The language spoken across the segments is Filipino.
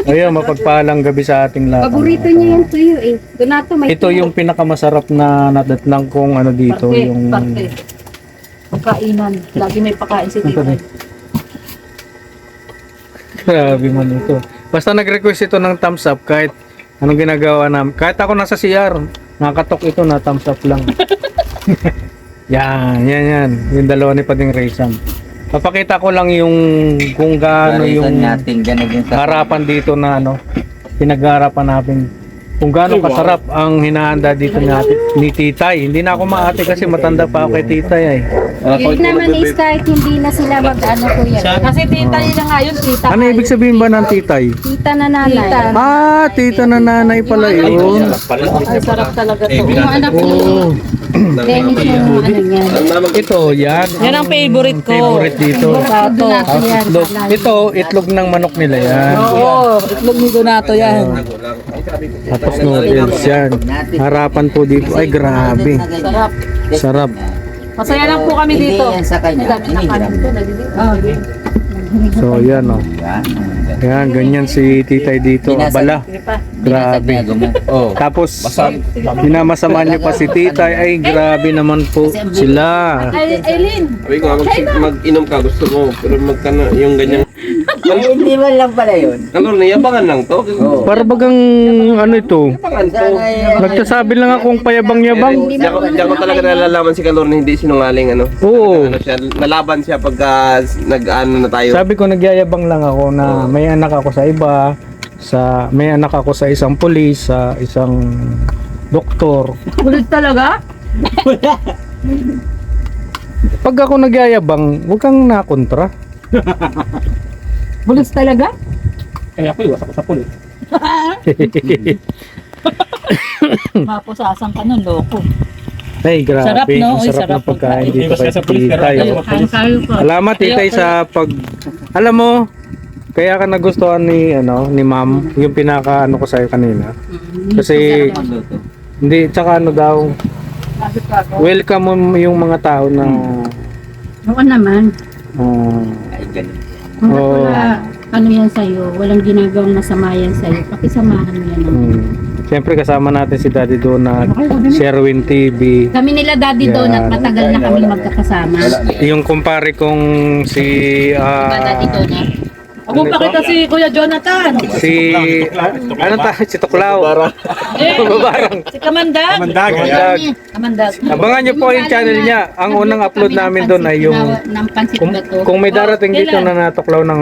Ayun, mapagpalang gabi sa ating lahat. Paborito niya yung tuyo eh. Donato may Ito yung pinakamasarap na nadatnang kong ano dito, yung Pagkainan. Lagi may pakain si Tito. grabe man ito. Basta nag-request ito ng thumbs up kahit anong ginagawa namin. Kahit ako nasa CR, nakatok ito na thumbs up lang. yan. Yung dalawa ni Pading Raysan. Papakita ko lang yung kung gaano yung harapan dito na ano, pinag-harapan natin. Kung gaano kasarap ang hinahanda dito ni Titay. Hindi na ako maate kasi matanda pa ako kay Titay ay. Yun naman is kahit hindi na sila mag-ano kuya. Kasi tita nila nga yun, tita. Ano ibig sabihin ba ng Titay? Tita na nanay. Ah, tita na nanay pala yun. Ay, sarap talaga to. Yung anak ni Dennis yung ano niya. Ito, yan. Yan ang favorite ko. Favorite dito. Donato yan. Itlog. Ito, itlog ng manok nila yan. Oo, itlog ni Donato yan. Tapos noodles yan. Harapan po dito. Ay, grabe. Sarap. Sarap. Masaya lang po kami dito. Sa kanya. So, yan o. Yan, ganyan si Titay dito. Abala. Grabe. Oh. Tapos, minamasamaan niyo pa si Titay. Ay, grabe naman po sila. Aileen. Sabi ko nga, mag-inom ka, gusto mo, pero magkana yung ganyan. Hindi man lang pala yun. Ano, nayabangan lang to. Para bagang, ano ito, Yabangan to. nagsasabi lang akong payabang-yabang. Diyan ko talaga nalalaman si Kalor na hindi sinungaling, ano. Oo. Ano siya, nalaban siya pagka nag-ano na tayo. Sabi ko nagyayabang lang ako na may anak ako sa iba, may anak ako sa isang pulis, sa isang doktor. Kulit talaga? Pag ako nagyayabang, huwag kang nakontra. Bulis talaga? Mapusasang ka nun, loko. Ay, grabe. Sarap, no? Ang Uy, sarap sarap ng pagkain dito kay Titay. Kayo po. Salamat Titay sa pag... Alam mo, kaya ka nagustuhan ni Ma'am, yung pinaka ano ko sa'yo kanina. Kasi, hindi, tsaka ano daw, welcome mo yung mga tao na... Oo naman. Ay, ganun. Kung Oo. wala ano yan sa'yo, walang ginagawang masama yan sa'yo, pakisamahan mo yan. Siyempre kasama natin si Daddy Donut, Sherwin TV, Kami nila Daddy Yan. Donut, matagal na kami magkakasama. yung kumpare kong si Diba Daddy Donut? Ako pa kita si Kuya Jonathan. si si Tuklaw. Babarang. Si Kamandag. Kamandag. Kamandag. Abangan niyo po yung channel niya. Ang unang upload namin doon ay yung ng pansit kung, ba to? kung may darating dito na natuklaw ng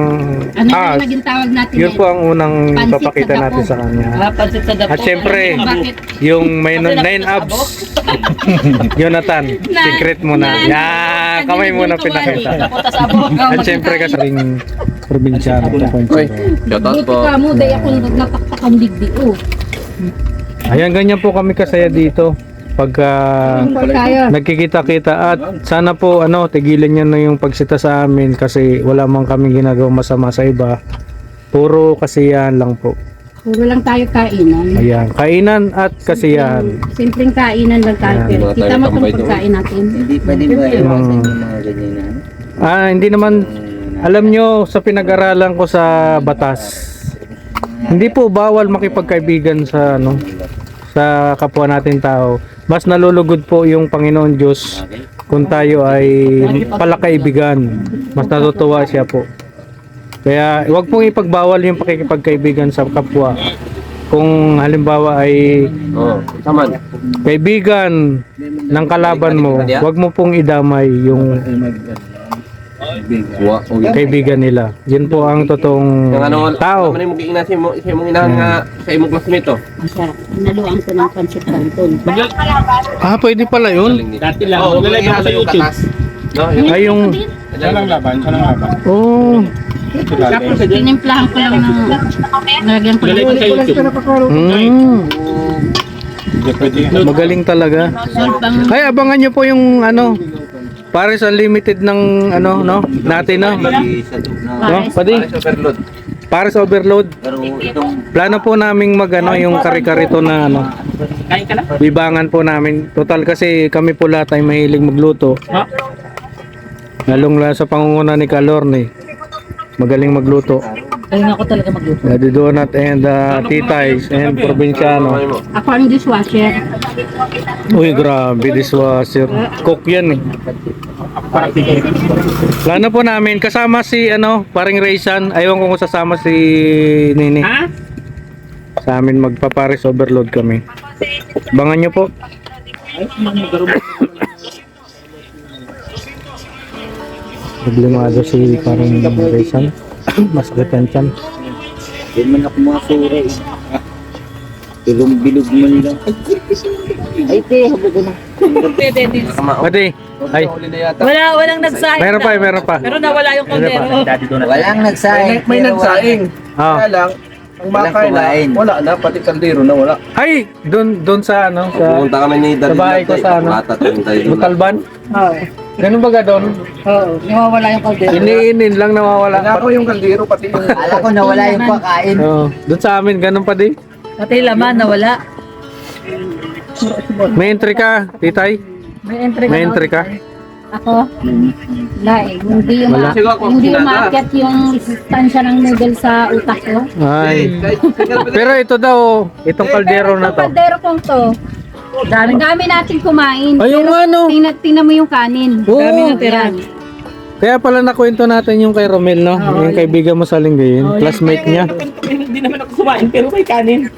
Ano yung naging tawag natin? yun po ang unang Pansit papakita sa natin dako. sa kanya. Pansit sa dapo. At syempre, Bakit? yung may 9 abs. Jonathan, secret mo na. Yan, kamay mo na pinakita. Putas abo. At syempre kasi ring probinsyano. Oy, shoutout Buti po. ka mo, dahil ako nataktakang digdi ko. Ayan, ganyan po kami kasaya dito. Pagka Tayo. nagkikita-kita at sana po tigilan niyo na yung pagsita sa amin kasi wala man kami ginagawa masama sa iba. Puro kasiyahan lang po. Puro lang tayo kainan. Ayan, kainan at kasiyahan. Simpleng kainan lang tayo. Yan. Pero kita mo itong pagkain natin. Hindi pwede ba iwasan yung mga ganyan na ano? Hindi naman, alam nyo, sa pinag-aralan ko sa batas, hindi po bawal makipagkaibigan sa sa kapwa natin tao. Mas nalulugod po yung Panginoon Diyos kung tayo ay palakaibigan. Mas natutuwa siya po. Kaya huwag pong ipagbawal yung pakikipagkaibigan sa kapwa. Kung halimbawa ay Taman. kaibigan ng kalaban mo, huwag mo pong idamay yung kaibigan nila. Yun po ang totoong Yung ano, tao. Ano yung mag-iina sa imong inahan nga sa imong classmate to? Masarap. Naluan ko ng pansit canton. Pwede pala yun. Dati lang, nalagay sa YouTube. No, Ay, yung... Oh. Tapos tinimplahan ko lang ng nalagyan ko ng Magaling talaga. salt bang Ay, abangan nyo po yung Paris Unlimited ng natin no? Pwede? overload. Paris Overload. Pero itong Plano po naming yung kare-karito na libangan po namin. Total kasi kami po lahat ay mahilig magluto. Lalong sa pangunguna ni Kalorne. Magaling magluto. Kaya ako talaga magluto. Daddy Donut and Titays and Provinciano. Ako ang dishwasher. Uy, grabe, dishwasher. Cook yan eh. Plano po namin, kasama si paring Raysan. Ayaw ko kung sasama si Nini. Sa amin magpapares overload kami. Bangan nyo po. Problemado si paring Raysan. Masakit yan tiyan. Hindi man ako mga sura eh. Bilog man lang. Ay, te, habog ko na. Pati, ay, Walang nagsaing. meron pa. Pero nawala yung kaldero. Walang nagsaing. May nagsaing. Ah. Kaya lang, ang Walang bakay kumain. na, wala na, pati kaldero na wala. Ay, doon sa sa Pumunta kami ni Daddy sa bahay ko Donut, sa Pakulata, tayo doon. Butalban. Oo. Ganun ba ga doon? Oo. Nawawala yung kaldero. Iniinin lang nawawala. Kaya ako yung kaldero, pati yung... Alam ko na wala yung pakain. Doon sa amin, ganun pa din. Pati laman nawala. May entry ka, titay? May entry May entry ka? Ako, laing. Hindi Wala. hindi umaakyat yung sustansya ng noodle sa utak ko. Ay. Pero ito daw, itong kaldero na to. Kaldero kong to. Ang dami natin kumain. Ay, yung ano? Tingnan mo yung kanin. Oo. Dami ng tira. Yan. Kaya pala nakwento natin yung kay Romel, no? Yung kaibigan mo sa Linggayin, classmate niya. Hindi naman ako kumain pero may kanin.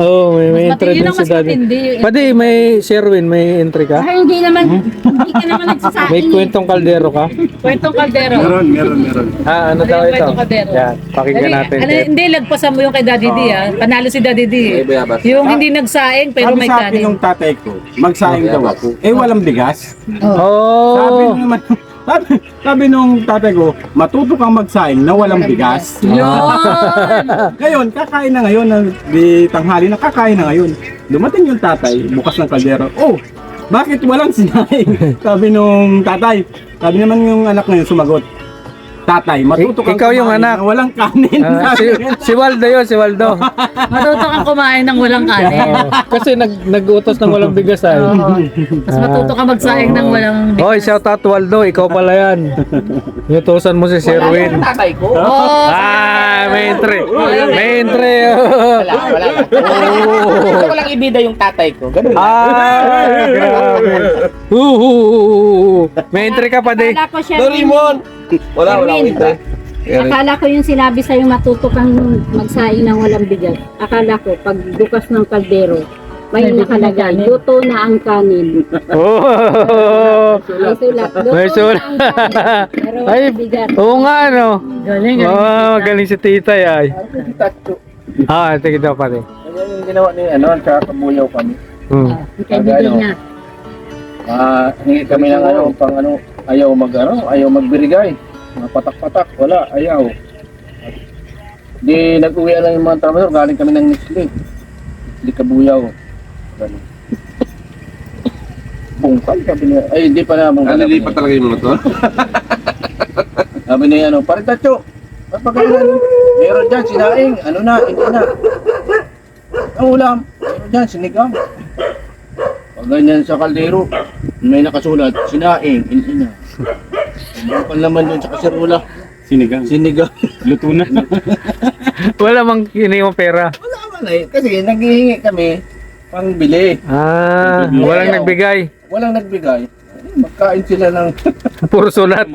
Oo, may Mas entry matindi din lang, si mas Daddy. matindi. Pati, may Sherwin, may entry ka? Ay, hindi ka naman nagsasaing. May kwentong kaldero ka? Kwentong kaldero. Meron. Ah, ano daw Ayun, ito? kwentong kaldero. Yan, pakinggan natin. Hindi, lagpasan mo yung kay Daddy D ah. Panalo si Daddy D. May bayabas. Yung hindi nagsaing pero Sabi may sa akin kanin. nung tatay ko, magsaing daw ako. Eh, walang bigas. Sabi Oh! naman, sabi nung tatay ko, matuto kang magsaing na walang bigas. Yun! Ngayon, kakain na ngayon, di tanghali na kakain na ngayon. Dumating yung tatay, bukas ng kaldero. Oh, bakit walang sinaing? Sabi nung tatay. Sabi naman yung anak ngayon sumagot. Tatay, matuto kang Ikaw yung kumain anak. na walang kanin. Ah, si Waldo yun, si Waldo. Matuto kang kumain ng walang kanin. Kasi nag-utos ng walang bigas ay. Mas matuto ka magsaing ng walang Hoy, shout out Waldo, ikaw pala yan. Inutusan mo si Sherwin. Tatay ko. Oh, Ah, may entry. May entry. Wala. Oh. Walang ibida yung tatay ko. Ganun. Ah, grabe. May entry ka pa di. Akala ko siya. Doraemon! Wala Sherwin. akong entry. Akala ko yung sinabi sa'yo matuto kang magsaing ng walang bigas. Akala ko, pag bukas ng kaldero, may nakalagay, luto na ang kanin. Oh. May sulat, luto May sulat. na ang kanin. Pero Ay, walang bigas. oo nga no. galing. Oh, galing si tita ay. Ah, ito kita pa rin. Yan yung ginawa ni sa kabuyaw kami. Ang kaibigan niya. Hingi kami ng ayaw magbirigay. Mga patak-patak, wala, ayaw. Di nag-uwi lang yung mga trabador, galing kami ng Nestle. Di kabuyaw. Ganun. Bungkal, sabi niya. Ay, hindi pa na bungkal. Nalilipat talaga yung motor. Sabi niya, Paritacho, meron dyan, sinaing, hindi na. Ang ulam, meron dyan, sinigang. Pag ganyan sa kaldero, may nakasulat, sinaing, hindi na. Bungkal naman dun sa kaserula. Sinigang. Luto na. Wala mang kiniyong pera. Wala man eh, kasi naghihingi kami pang bili. Ah, walang nagbigay. Walang nagbigay. Magkain sila ng Puro sulat.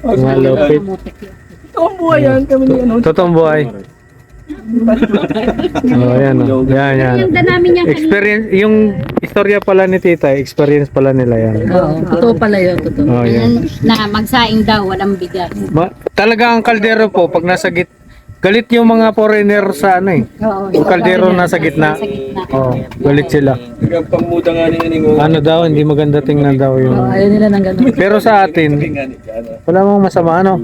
Malupit. ito ang buhay yan kami ni Totoong buhay. Oh, yan. Oh. Yan. Yung namin niyang Experience, yung istorya pala ni tita, experience pala nila yan. Oo, totoo pala yun, totoo. Oh, yan. na magsaing daw, walang bigas. Talaga ang kaldero po, pag nasa galit yung mga foreigner sa ano eh. Oo. Yung kaldero nasa gitna. Sa gitna. Oh, galit sila. Hanggang pangmuda nga ni Ano daw, hindi maganda tingnan daw Oo, yung... ayaw nila ng ganun. Pero sa atin, wala mong masama ano.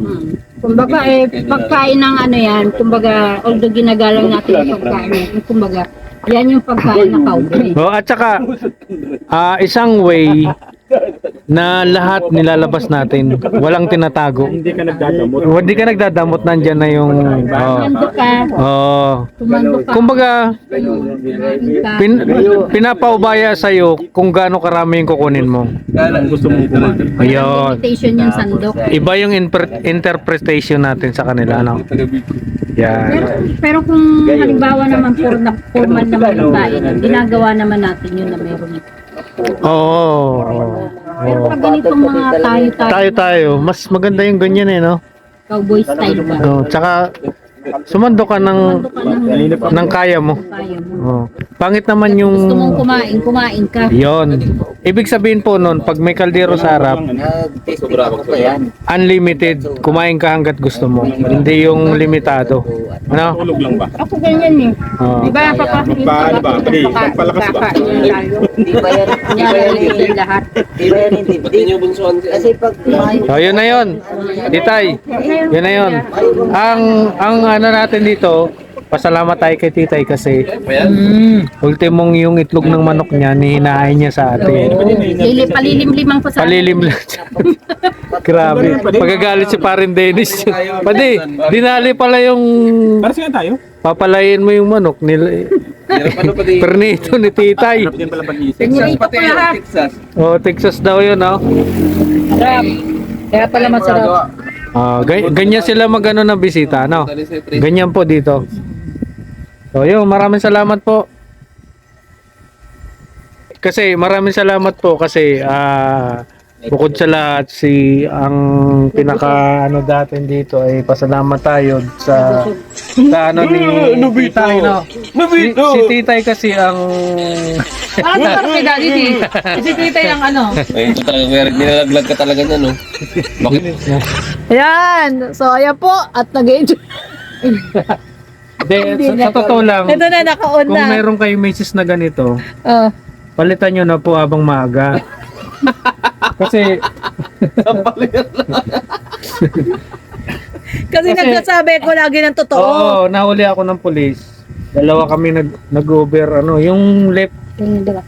Kumbaga pagkain ng ano yan, kumbaga, although ginagalang natin yung pagkain, kumbaga, yan yung pagkain na cowboy. Oh, at saka isang way na lahat nilalabas natin. Walang tinatago. Hindi ka nagdadamot. Hindi ka nagdadamot, nandyan na yung... Tumando ka. Tumando ka. Kumbaga, pinapaubaya sa'yo kung gaano karami yung kukunin mo. Kung gusto mong kumain. Ayun. Limitation yung sandok. Iba yung interpretation natin sa kanila, ano? Yan. Pero kung halimbawa naman formal naman yung kain, ginagawa naman natin yun na meron. Oo. Pero pag ganitong mga Tayo. Mas maganda yung ganyan eh, no? cowboy style ba? Tsaka, sumando ka ng kaya mo. Kaya mo. Pangit naman Gusto yung... mong kumain ka. Yon. Ibig sabihin po nun, pag may kaldero sa harap, Nag-testing ako pa yan. unlimited, kumain ka hanggat gusto mo. Hindi yung limitado. Ano? Tulog lang ba? Ako ganyan eh. Oo. Diba, papasok Paano ba? Pampalakas ba? Di ba yan? Di ba yan hindi? lahat. Di ba yan hindi? Pati niyo bunsoan si Kasi pag kumain, So, yun na yun. Titay, yun na yun. Ang ano natin dito, pasalamat tayo kay Titay kasi ultimong yung itlog ng manok niya, hinahain niya sa atin. Palilim-limang ko sa Palilim lang siya. Grabe. Pagkagalit si Parin Dennis. Pwede, dinali pala yung Para saan tayo? papalayin mo yung manok nila. Pernito ni Titay. Hindi pala pag-iisip. Texas pati lahat. Oh, Texas daw yun, oh. Kaya pala masarap. Ganyan sila magano ng bisita, no? Ganyan po dito. So, yun, maraming salamat po. Maraming salamat po kasi bukod sa lahat ang pinaka ano datin dito ay pasalamat tayo sa ano ni Titay, no? Si Titay kasi ang Parang sarap kay Daddy D. Si Titay ang ano. Ay, ito talaga, kuya Rick, nilalaglag ka talaga niya, no? Bakit? Ayan. So, ayan po. At nag-enjoy. sa totoo lang, Ito na, naka-on kung na. meron kayo misis na ganito, Oh. palitan nyo na po habang maaga. Kasi Kasi nagsasabi ko lagi ng totoo. oo, nahuli ako ng pulis. Dalawa kami nag-over yung left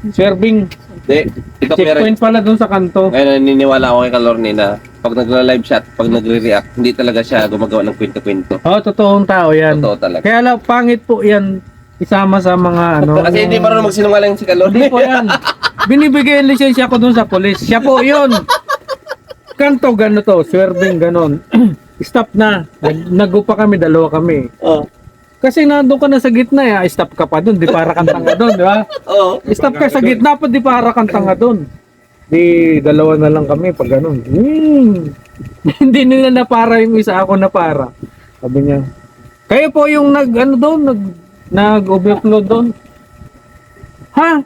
swerving. Hindi, ito kuya Rick. Checkpoint pala doon sa kanto. Ngayon, naniniwala ako kay Kalorne na pag nagla-live shot, pag nagre-react, hindi talaga siya gumagawa ng kwento-kwento. Oo, totoong tao yan. Totoo talaga. Kaya lang, pangit po yan isama sa mga ano. Kasi hindi marunong magsinungaling si Kalorne. Hindi po yan. Binibigay ang lisensya ko doon sa pulis. Siya po yun. Kanto, gano to, swerving, ganon. Stop na. Nag-go pa kami, dalawa kami. Oo. Kasi nandun ka na sa gitna, stop ka pa doon, di para kang tanga doon, di ba? Oo. Stop ka sa gitna pa, di para kang tanga doon. Di, dalawa na lang kami pag ganun. Hindi nila na para yung isa, ako na para. Sabi niya, kayo po yung nag-overflow doon. Ha?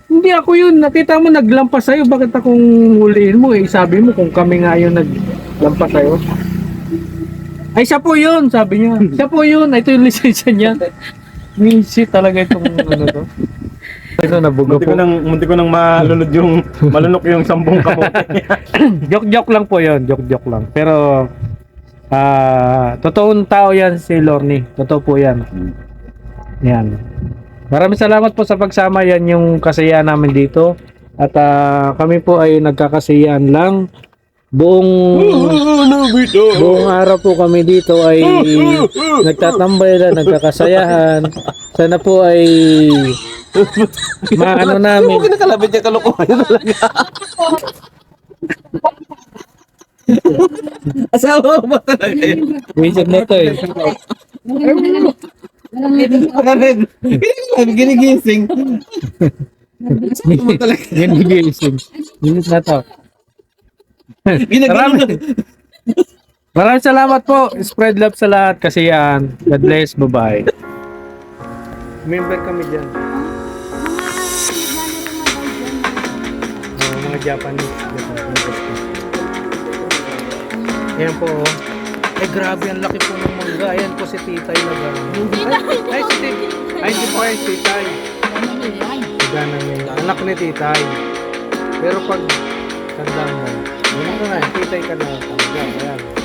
Hindi ako yun. Nakita mo naglampas sa'yo. Bakit akong huliin mo eh? Sabi mo kung kami nga yung naglampas sa'yo. Ay, siya po yun. Sabi niya. Siya po yun. Ito yung lisensya niya. Minsi talaga itong ano to. Ito, nabuga po. Munti ko nang malunok yung sambong kamote. Joke lang po yun. Joke lang. Pero, totoong tao yan si Lorne. Totoo po yan. Yan. Maraming salamat po sa pagsama. Yan yung kasiyahan namin dito. At kami po ay nagkakasiyahan lang. Buong araw po kami dito ay nagtatambay lang, nagkakasayahan. Sana po ay maano namin. Huwag na kalabit niya kalokohan niya talaga. Asawa mo ba talaga yun? Wizard na to eh. Ginigising. Ginigising. Wizard na to. Ginagano. Maraming salamat po. Spread love sa lahat. Kasiyahan. God bless. Bye-bye. Member kami dyan. Mga Japanese. Ayan po. Ay grabe, ang laki po ng mangga. Ayan po si Titay na gano'n. Ay, si Titay. Ay, hindi po yan, Titay. Anak ni Titay. Pero pag tanda mo, yun na, Titay ka na talaga. Ayan.